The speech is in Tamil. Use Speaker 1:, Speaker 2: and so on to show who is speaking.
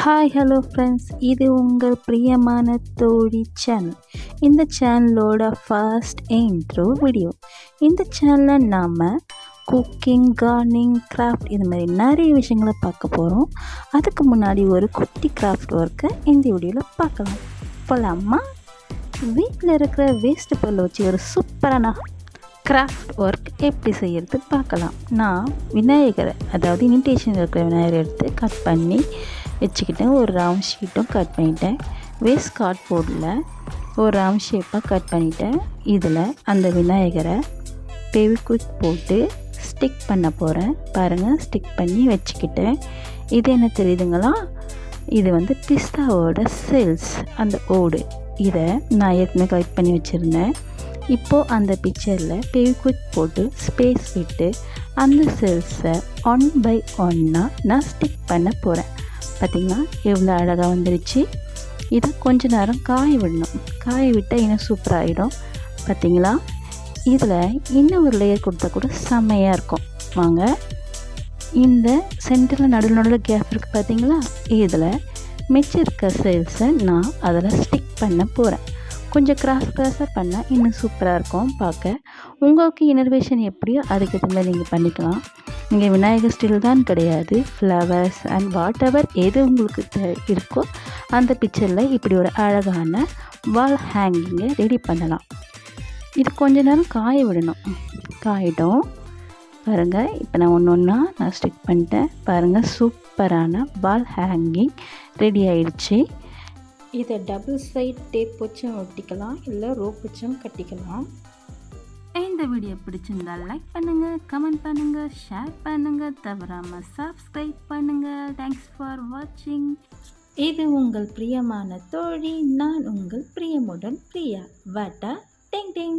Speaker 1: ஹாய் ஹலோ ஃப்ரெண்ட்ஸ், இது உங்கள் பிரியமான தோழி சேனல். இந்த சேனலோட ஃபர்ஸ்ட் இன்ட்ரோ வீடியோ. இந்த சேனலில் நாம் குக்கிங், கார்டனிங், கிராஃப்ட் இது மாதிரி நிறைய விஷயங்களை பார்க்க போகிறோம். அதுக்கு முன்னாடி ஒரு குட்டி கிராஃப்ட் ஒர்க்கை இந்த வீடியோவில் பார்க்கலாம். போகலாமா? வீட்டில் இருக்கிற வேஸ்ட் பொருளை வச்சு ஒரு சூப்பரான கிராஃப்ட் ஒர்க் எப்படி செய்கிறது பார்க்கலாம். நான் விநாயகரை, அதாவது இமிட்டேஷன் இருக்கிற விநாயகரை எடுத்து கட் பண்ணி வச்சுக்கிட்டேன். ஒரு ரவுண்ட் ஷீட்டும் கட் பண்ணிட்டேன். வேஸ்ட் கார்ட்போர்டில் ஒரு ரவுண்ட் ஷேப்பாக கட் பண்ணிட்டேன். இதில் அந்த விநாயகரை ஃபெவிக்விக் போட்டு ஸ்டிக் பண்ண போகிறேன். பாருங்கள், ஸ்டிக் பண்ணி வச்சுக்கிட்டேன். இது என்ன தெரியுதுங்களா? இது பிஸ்தாவோட செல்ஸ், அந்த ஓடு. இதை நான் ஏற்கனவே கலெக்ட் பண்ணி வச்சுருந்தேன். இப்போது அந்த பிக்சரில் ஃபெவிக்விக் போட்டு ஸ்பேஸ் விட்டு அந்த செல்ஸை 1 by 1 நான் ஸ்டிக் பண்ண போகிறேன். பார்த்திங்களா எவ்வளோ அழகாக வந்துருச்சு. இதை கொஞ்ச நேரம் காய விடணும். காய விட்டால் இன்னும் சூப்பராகிடும். பார்த்திங்களா, இதில் இன்னும் ஒரு லேயர் கொடுத்தா கூட செம்மையாக இருக்கும். வாங்க, இந்த சென்டரில் நடுவில் கேப் இருக்குது பார்த்திங்களா? இதில் மிச்சம் இருக்க செல்ஸை நான் அதில் ஸ்டிக் பண்ண போகிறேன். கொஞ்சம் கிராஸாக பண்ணால் இன்னும் சூப்பராக இருக்கும் பார்க்க. உங்களுக்கு இனர்வேஷன் எப்படியோ அதுக்கேற்ற மாதிரி நீங்கள் பண்ணிக்கலாம். இங்கே விநாயகர் ஸ்டில் தான் கிடையாது, ஃப்ளவர்ஸ் அண்ட் வாட் எவர் எது உங்களுக்கு இருக்கோ அந்த பிக்சரில் இப்படி ஒரு அழகான வால் ஹேங்கிங்கை ரெடி பண்ணலாம். இது கொஞ்ச நேரம் காய விடணும். காயிடும். பாருங்கள், இப்போ நான் ஒன்று நான் ஸ்டிக் பண்ணிட்டேன். பாருங்கள், சூப்பரான வால் ஹேங்கிங் ரெடி ஆயிடுச்சு. இதை டபுள் சைட் டேப் வச்சும் ஒட்டிக்கலாம், இல்லை ரோப் வச்சும் கட்டிக்கலாம். இந்த வீடியோ பிடிச்சிருந்தால் லைக் பண்ணுங்கள், கமெண்ட் பண்ணுங்கள், ஷேர் பண்ணுங்கள், தவறாமல் சப்ஸ்கிரைப் பண்ணுங்கள். தேங்க்ஸ் ஃபார் வாட்சிங். இது உங்கள் பிரியமான தோழி. நான் உங்கள் பிரியமுடன் பிரியா. வாட்டா டிங் டிங்.